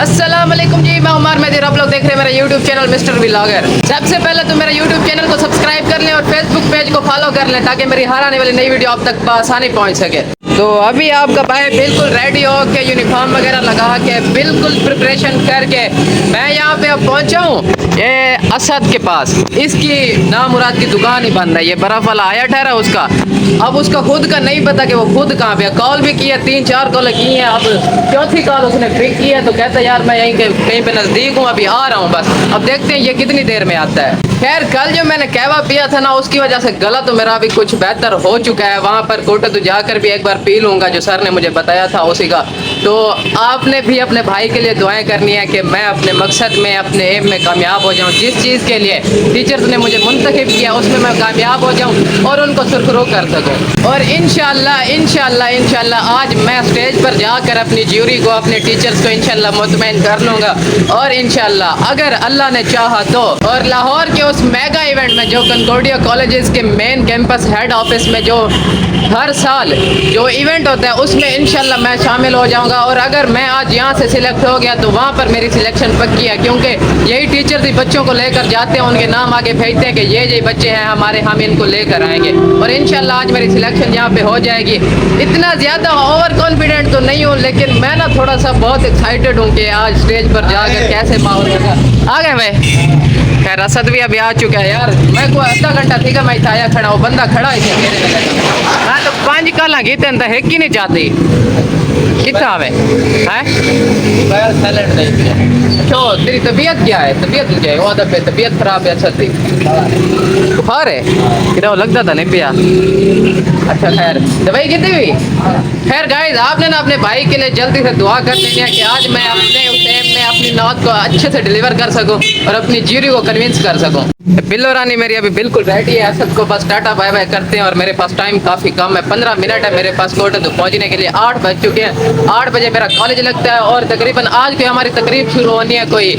अस्सलाम वालेकुम जी, मैं उमर मेहदी। आप लोग देख रहे हैं मेरा यूट्यूब चैनल मिस्टर व्लॉगर। सबसे पहले तो मेरा यूट्यूब चैनल को सब्सक्राइब कर लें और फेसबुक पेज को फॉलो कर लें ताकि मेरी हर आने वाली नई वीडियो आप तक आसानी पहुंच सके। तो अभी आपका भाई बिल्कुल रेडी हो के यूनिफॉर्म वगैरह लगा के बिल्कुल प्रिपरेशन करके मैं यहाँ पे अब पहुँचा हूँ ये असद के पास। इसकी नामुराद की दुकान ही बंद है। ये बर्फ़ वाला आया ठहरा उसका, अब उसका खुद का नहीं पता कि वो खुद कहाँ पे है। कॉल भी की है, 3-4 कॉल की हैं, अब चौथी कॉल उसने पिक की है तो कहता है यार मैं यहीं कहीं पे नज़दीक हूँ, अभी आ रहा हूँ बस। अब देखते हैं ये कितनी देर में आता है। खैर कल जो मैंने कहवा पिया था ना उसकी वजह से गला तो मेरा अभी कुछ बेहतर हो चुका है। वहाँ पर कोटा तो जाकर भी एक बार पी लूँगा जो सर ने मुझे बताया था उसी का। तो आपने भी अपने भाई के लिए दुआएं करनी है कि मैं अपने मकसद में अपने एम में कामयाब हो जाऊँ। जिस चीज़ के लिए टीचर्स ने मुझे मुंतखब किया उसमें मैं कामयाब हो जाऊँ और उनको सुरखरू कर सकूँ। और इंशाल्लाह इंशाल्लाह इंशाल्लाह आज मैं स्टेज पर जाकर अपनी ज्यूरी को अपने टीचर्स को इंशाल्लाह मुतमईन कर लूँगा। और इंशाल्लाह अगर अल्लाह ने चाहा तो और लाहौर के उस मेगा इवेंट में जो कंकॉर्डिया कॉलेजेस के मेन कैंपस हेड ऑफिस में जो हर साल जो इवेंट होता है उसमें इंशाल्लाह मैं शामिल हो जाऊंगा। और अगर मैं आज यहाँ से सिलेक्ट हो गया तो वहाँ पर मेरी सिलेक्शन पक्की है, क्योंकि यही टीचर्स ही बच्चों को लेकर जाते हैं, उनके नाम आगे भेजते हैं कि ये बच्चे हैं हमारे, हम इनको लेकर आएंगे। और इंशाल्लाह आज मेरी सिलेक्शन यहाँ पे हो जाएगी। इतना ज़्यादा ओवर कॉन्फिडेंट तो नहीं हूँ, लेकिन मैं ना थोड़ा सा बहुत एक्साइटेड हूँ कि आज स्टेज पर जाकर कैसे माहौल होगा। आ गए भाई। खैर असद भी अभी आ चुका है यार। मैं को आधा घंटा थी मैं इतना आया खड़ा, वो बंदा खड़ा है मैं तो 5 काला गीते है कि नहीं जाती कितना आवे है सैलेड नहीं। क्यों तेरी तबीयत क्या है? तबीयत क्या है? वो पे तबीयत खराब है। अच्छा थी बुखार है कि लगता था नहीं पिया। अच्छा खैर दवाई कितनी हुई? खैर गाइस आपने ना अपने भाई के लिए जल्दी से दुआ कर लेनी है कि आज मैं अपने उस एम में अपनी नौत को अच्छे से डिलीवर कर सकूं और अपनी ज्यूरी को कन्विंस कर सकूं। बिल्लो रानी मेरी अभी बिल्कुल रेडी है। सबको बस टाटा बाय बाय करते हैं। और मेरे पास टाइम काफ़ी कम है, 15 मिनट है मेरे पास कोटा तो पहुंचने के लिए। 8 बज चुके हैं। 8 बजे मेरा कॉलेज लगता है और तकरीबन आज की हमारी तकरीब शुरू होनी है कोई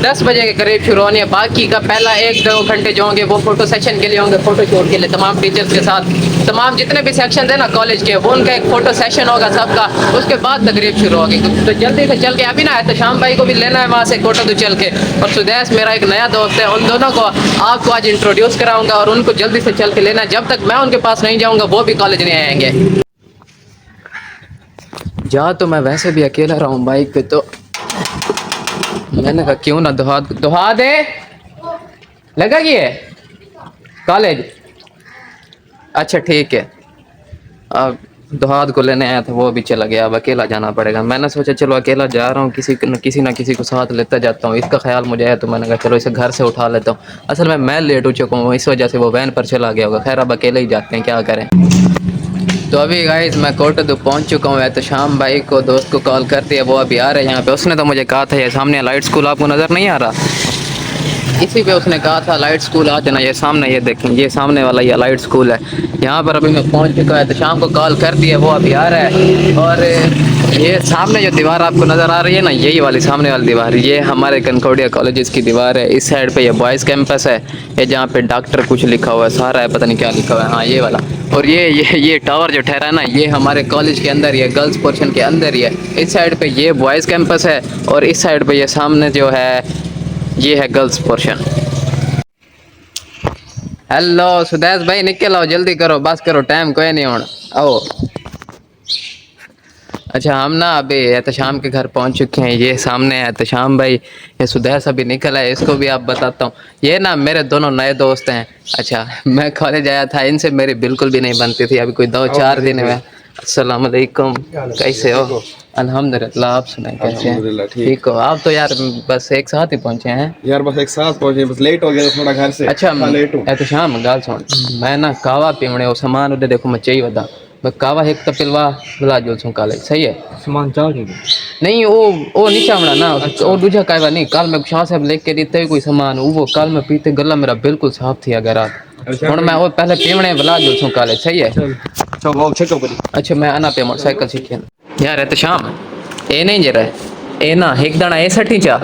10 बजे के करीब शुरू होनी है। बाकी का पहला 1-2 घंटे जो होंगे वो फोटो सेशन के लिए होंगे, फोटो शूट के लिए तमाम टीचर्स के साथ। तमाम जितने भी सेक्शन है ना कॉलेज के वो उनका एक फ़ोटो सेशन होगा सबका। उसके बाद तकरीब शुरू होगी। तो जल्दी से चल के अभी ना एहतशाम भाई को भी लेना है वहाँ से कोटा तो चल के, और सुदैस मेरा एक नया दोस्त है, उन दोनों को आपको आज इंट्रोड्यूस कराऊंगा और उनको जल्दी से चल के लेना। जब तक मैं उनके पास नहीं जाऊँगा वो भी कॉलेज नहीं आएंगे। जा तो मैं वैसे भी अकेला रहा हूँ बाइक पे, तो मैंने कहा क्यों ना दुहा दे लगा कि है कॉलेज। अच्छा ठीक है। अब दुहाद को लेने आया था वो भी चला गया, अब अकेला जाना पड़ेगा। मैंने सोचा चलो अकेला जा रहा हूँ किसी ना किसी को साथ लेता जाता हूँ। इसका ख्याल मुझे आया तो मैंने कहा चलो इसे घर से उठा लेता हूँ। असल में मैं लेट हो चुका हूँ इस वजह से वो वैन पर चला गया होगा। खैर अब अकेले ही जाते हैं, क्या करें। तो अभी गाइस मैं कोटा तो पहुँच चुका हूँ। तो शाम भाई को दोस्त को कॉल करती है, वो अभी आ रहे हैं यहाँ पे। उसने तो मुझे कहा था ये सामने लाइट स्कूल आपको नज़र नहीं आ रहा, इसी पे उसने कहा था लाइट स्कूल आ जाना। ये सामने ये देखें, ये सामने वाला ये लाइट स्कूल है। यहाँ पर अभी मैं पहुँच चुका है। तो शाम को कॉल कर दी है, वो अभी आ रहा है। और ये सामने जो दीवार आपको नज़र आ रही है ना, यही वाली सामने वाली दीवार, ये हमारे कंकॉर्डिया कॉलेजेस की दीवार है। इस साइड पे ये बॉयज़ कैंपस है, ये जहाँ पे डॉक्टर कुछ लिखा हुआ है सारा है, पता नहीं क्या लिखा हुआ है, हाँ ये वाला। और ये टावर जो ठहरा है ना, ये हमारे कॉलेज के अंदर, ये गर्ल्स पोर्शन के अंदर ही है। इस साइड पे ये बॉयज़ कैंपस है और इस साइड पे ये सामने जो है ये है गर्ल्स पोर्शन। हेलो सुदेश भाई निकल आओ, जल्दी करो, बस करो, टाइम कोई नहीं होना, आओ। अच्छा हम ना अभी एहतशाम के घर पहुंच चुके हैं। ये सामने है एहतशाम भाई, ये सुदेश अभी निकला है, इसको भी आप बताता हूँ। ये ना मेरे दोनों नए दोस्त हैं। अच्छा मैं कॉलेज आया था, इनसे मेरी बिल्कुल भी नहीं बनती थी, अभी कोई 2-4 दिन में। अस्सलाम वालेकुम, कैसे हो? अल्हम्दुलिल्लाह, आप सुनाए कैसे हैं? ठीक हो? आप तो यार बस एक साथ ही पहुंचे हैं यार, बस एक साथ पहुंचे, बस लेट हो गया थोड़ा घर से। अच्छा लेट हूं। एहतशाम गाल सुन, मैं ना कावा पीवणे वो सामान उधर देखो मैं चाहिए वदा मैं कावा एक तो पिलवा बुला जो छूं कॉलेज सही है सामान चाहिए नहीं वो नहीं चावड़ा ना। अच्छा। वो दूजा कायवा नहीं, कल मैं शाह साहब लेके देते कोई सामान वो कल मैं पीते गला मेरा बिल्कुल साफ थी अगर रात। अच्छा, हुन मैं वो पहले पीवणे बुला जो छूं कॉलेज सही है। चल वो चेक करो। अच्छा मैं आना पे मोटरसाइकिल सीखे यार एहतशाम ए नहीं जरा ए ना एक दाना ए सट्टी चा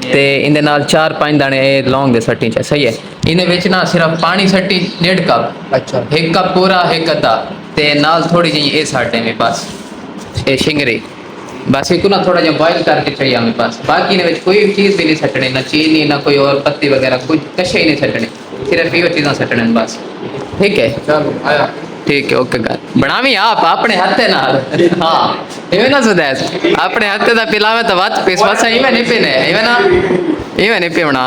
ते इंदे नाल 4-5 दाने ए लौंग दे सट्टी चा सही है। इन्हें विच ना सिर्फ पानी सट्टी 1.5 कप। अच्छा 1 कप पूरा 1 अद्धा ते नाल थोड़ी जी ए साटे में बस ए शिंगरी बस एक ना थोड़ा जिहा बॉयल करके चाहिए हमें पास, बाकी ने कोई चीज़ भी नहीं सटनी, ना चीनी ना कोई और पत्ती वगैरह कुछ कशे ही नहीं सटनी, सिर्फ ये चीज़ें सटने बस। ठीक है चलो आया ठीक है ओके गाय बनावी आप अपने हत्थे नाल हाँ इवे ना सुदेश अपने हत्थे दा पिलावे तो बात पीस बस इवे नहीं पीने इवे ना इवे नहीं पीवना।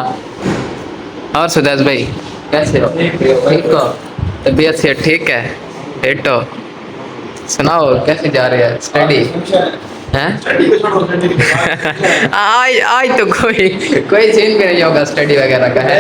और सुदेश भाई कैसे हो ठीक हो तबीयत से ठीक है बेटो सुनाओ कैसे जा रहे हैं स्टडी हैं आज आज तो कोई सीन भी नहीं होगा स्टडी वगैरह का है।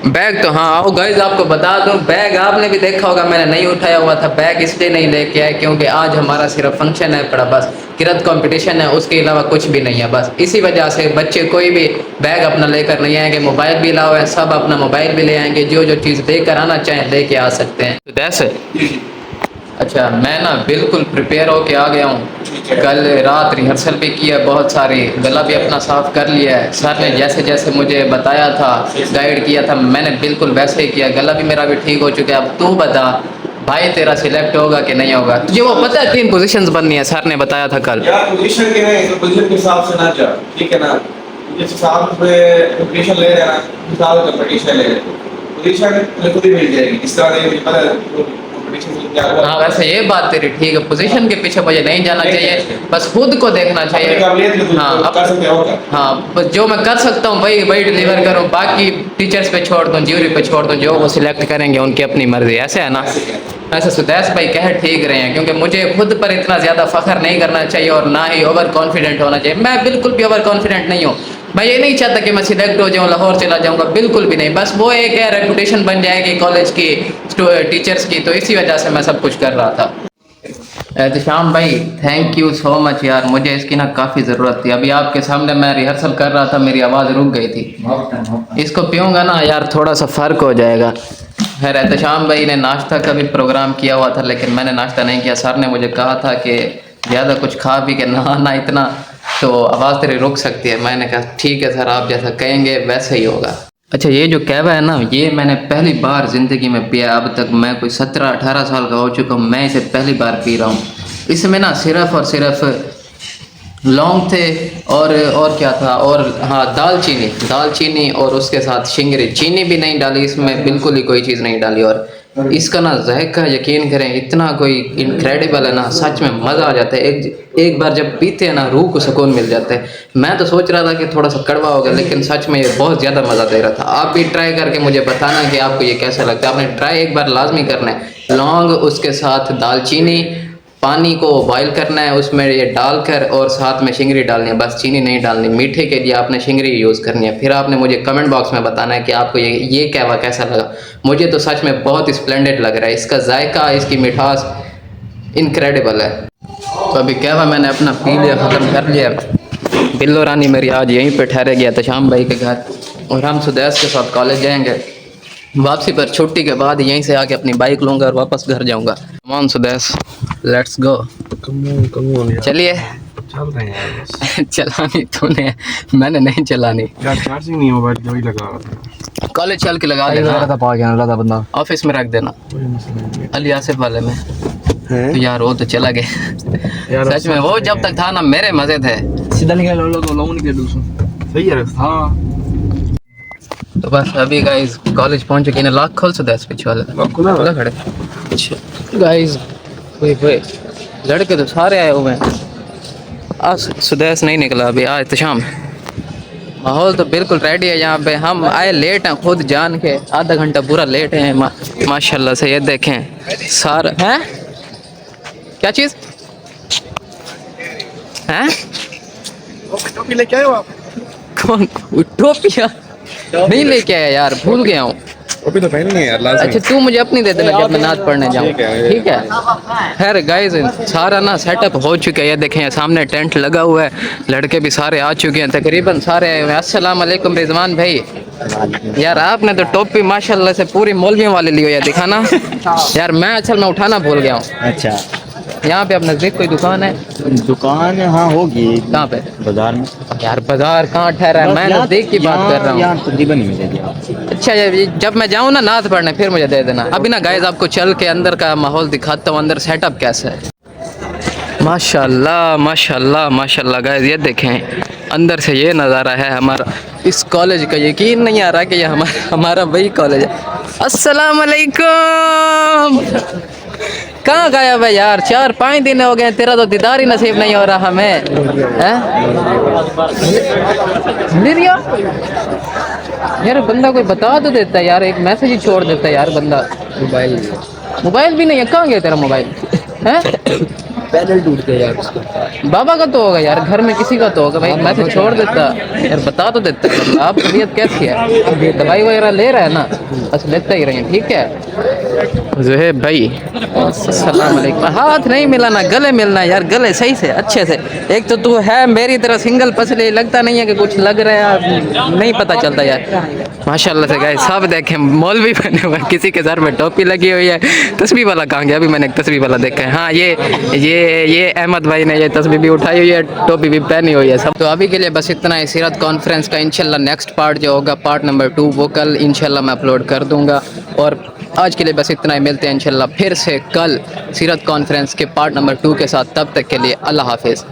बैग तो हाँ आओ गाइस आपको बता दूं बैग आपने भी देखा होगा मैंने नहीं उठाया हुआ था बैग इसलिए नहीं लेके आया क्योंकि आज हमारा सिर्फ फंक्शन है पड़ा बस किरत कंपटीशन है उसके अलावा कुछ भी नहीं है बस इसी वजह से बच्चे कोई भी बैग अपना लेकर नहीं आएंगे मोबाइल भी लाओ है सब अपना मोबाइल भी ले आएंगे जो जो चीज़ लेकर आना चाहें लेके आ सकते हैं। तो जैसे अच्छा मैं ना बिल्कुल प्रिपेयर होके आ गया हूँ कल रात रिहर्सल भी किया बहुत सारी गला भी अपना साफ़ कर लिया है सर ने जैसे जैसे मुझे बताया था गाइड किया था मैंने बिल्कुल वैसे ही किया गला भी मेरा भी ठीक हो चुका है। अब तू बता भाई तेरा सिलेक्ट होगा कि नहीं होगा तुझे वो पता है 3 पोजीशंस बननी है सर ने बताया था कल यार पोजीशन के नहीं तो पोजीशन के हिसाब से ना जा ठीक है ना जिस हिसाब से पोजीशन ले रहे हैं ना हिसाब से कंपटीशन ले रहे हैं पोजीशन खुद ही मिल जाएगी इस तरह नहीं पता कंपटीशन में क्या होगा। हाँ वैसे ये बात तेरी ठीक है पोजीशन के पीछे मुझे नहीं जाना चाहिए बस खुद को देखना चाहिए। हाँ कर सकते हो हाँ बस जो मैं कर सकता हूँ वही वही डिलीवर करूँ बाकी टीचर्स पे छोड़ दूँ ज्यूरी पे छोड़ दूँ जो वो सिलेक्ट करेंगे उनकी अपनी मर्जी ऐसे है ना। ऐसे सुदेश भाई कह ठीक रहे हैं क्योंकि मुझे खुद पर इतना ज़्यादा फख्र नहीं करना चाहिए और ना ही ओवर कॉन्फिडेंट होना चाहिए मैं बिल्कुल भी ओवर कॉन्फिडेंट नहीं हूँ। मैं ये नहीं चाहता कि मैं सिलेक्ट हो जाऊँ लाहौर चला जाऊँगा बिल्कुल भी नहीं बस वो एक है रेपुटेशन बन जाएगी कॉलेज की टीचर्स की तो इसी वजह से मैं सब कुछ कर रहा था। एहतशाम भाई थैंक यू सो मच यार मुझे इसकी ना काफ़ी ज़रूरत थी अभी आपके सामने मैं रिहर्सल कर रहा था मेरी आवाज़ रुक गई थी इसको पीऊँगा ना यार थोड़ा सा फ़र्क हो जाएगा। खैर एहतशाम भाई ने नाश्ता का भी प्रोग्राम किया हुआ था लेकिन मैंने नाश्ता नहीं किया सर ने मुझे कहा था कि ज़्यादा कुछ खा पी के ना इतना तो आवाज़ तेरी रुक सकती है। मैंने कहा ठीक है सर आप जैसा कहेंगे वैसे ही होगा। अच्छा ये जो कहवा है ना ये मैंने पहली बार ज़िंदगी में पिया अब तक मैं कोई 17-18 साल का हो चुका हूँ मैं इसे पहली बार पी रहा हूँ। इसमें ना सिर्फ और सिर्फ लौंग थे और क्या था और हाँ दालचीनी और उसके साथ शिंगरी चीनी भी नहीं डाली इसमें बिल्कुल ही कोई चीज़ नहीं डाली और इसका ना जायका यकीन करें इतना कोई इनक्रेडिबल है ना सच में मज़ा आ जाता है एक बार जब पीते हैं ना रूह को सुकून मिल जाता है। मैं तो सोच रहा था कि थोड़ा सा कड़वा होगा लेकिन सच में ये बहुत ज़्यादा मज़ा दे रहा था। आप भी ट्राई करके मुझे बताना कि आपको ये कैसा लगता है आपने ट्राई एक बार लाजमी करना है। लौंग उसके साथ दालचीनी पानी को बॉईल करना है उसमें ये डालकर और साथ में शिंगरी डालनी है बस चीनी नहीं डालनी मीठे के लिए आपने शिंगरी यूज़ करनी है। फिर आपने मुझे कमेंट बॉक्स में बताना है कि आपको ये कहवा कैसा लगा। मुझे तो सच में बहुत स्प्लेंडेड लग रहा है इसका जायका इसकी मिठास इनक्रेडिबल है। तो अभी कहवा मैंने अपना पी लिया ख़त्म कर लिया। बिल्लो रानी मेरी आज यहीं पर ठहरे गया था शाम भाई के घर और हम सुदेश के साथ कॉलेज जाएंगे वापसी पर छुट्टी के बाद यहीं से आके अपनी बाइक लूँगा और वापस घर जाऊँगा। कमान सुदेश लेट्स गो चलिए चल रहे हैं चलानी तूने मैंने नहीं चलानी यार चार्जिंग नहीं मोबाइल की वही लगा कॉलेज चल के लगा देना ऑफिस में रख देना अली आसिफ वाले में तो यार वो तो चला गया सच में वो जब तक था ना मेरे मजे थे सीधा निकल सही है हाँ तो बस अभी गाइस कॉलेज पहुंच चुके हैं। लॉक खोल सुदेश पीछे वाला खुला खड़े अच्छा गाइस वे लड़के तो सारे आए हुए हैं आज सुदेश नहीं निकला अभी आज तो शाम माहौल तो बिल्कुल रेडी है यहाँ पे हम आए लेट हैं खुद जान के आधा घंटा पूरा लेट हैं माशाल्लाह से ये देखें सारे हैं क्या चीज़ हैं टोपी लेके आए हो आप कौन टोपिया नहीं लेके आया यार भूल गया हूँ टोपी तो पहननी है यार लाजमी। अच्छा तू मुझे अपनी दे देना जब मैं नाच पढ़ने जाऊँ ठीक है। खैर गाइस सारा ना सेटअप हो चुका है ये देखें सामने टेंट लगा हुआ है लड़के भी सारे आ चुके हैं तकरीबन सारे आए हुए हैं। अस्सलाम वालेकुम रिजवान भाई यार आपने तो टोपी माशाल्लाह से पूरी मौलवियों वाले ली हो यार दिखाना यार मैं असल में उठाना भूल गया हूँ। अच्छा यहाँ पे अपने नजदीक कोई दुकान है दुकान हाँ होगी कहाँ पे बाजार में यार बाजार कहाँ ठहरा है मैं नजदीक की बात कर रहा हूँ यहाँ तकरीबन ही मिलेगी आपको। अच्छा जब मैं जाऊँ ना नाच पढ़ने फिर मुझे दे देना। अभी ना गाइस आपको चल के अंदर का माहौल दिखाता हूँ अंदर सेटअप कैसा है माशाल्लाह माशाल्लाह माशाल्लाह गाइस, ये देखें अंदर से ये नज़ारा है हमारा इस कॉलेज का। यकीन नहीं आ रहा कि ये हमारा वही कॉलेज है। अस्सलाम वालेकुम। कहाँ गायब है यार? 4-5 दिन हो गए, तेरा तो दीदार ही नसीब नहीं हो रहा हमें, हैं? लिरिया यार, बंदा कोई बता तो देता यार, एक मैसेज ही छोड़ देता यार बंदा। मोबाइल भी नहीं है, कहाँ गया तेरा मोबाइल? हैं? पैदल टूट गया यार उसका। बाबा का तो होगा यार, घर में किसी का तो होगा भाई, मैसेज छोड़ देता यार, बता तो देता है। आप तबीयत कैसी है? दवाई वगैरह ले रहा है ना? बस लेता ही रहे, ठीक है ज़ुहैब भाई। अस्सलाम वालेकुम। हाथ नहीं मिलाना, गले मिलना यार, गले सही से अच्छे से। एक तो तू है मेरी तरह सिंगल पसले, लगता नहीं है कि कुछ लग रहा है, नहीं पता चलता यार। माशाल्लाह से गाइस, सब देखें मौलवी बने हुए, किसी के सर में टोपी लगी हुई है। तस्बीह वाला कहाँ गया? अभी मैंने एक तस्बीह वाला देखा है। हाँ, ये अहमद भाई ने ये तस्बीह भी उठाई हुई है, टोपी भी पहनी हुई है सब। तो अभी के लिए बस इतना है। सीरत कॉन्फ्रेंस का इंशाल्लाह नेक्स्ट पार्ट जो होगा, पार्ट नंबर 2, वो कल इंशाल्लाह मैं अपलोड कर दूंगा। और आज के लिए बस इतना ही, मिलते हैं इंशाल्लाह फिर से कल सीरत कॉन्फ्रेंस के पार्ट नंबर 2 के साथ। तब तक के लिए अल्लाह हाफिज़।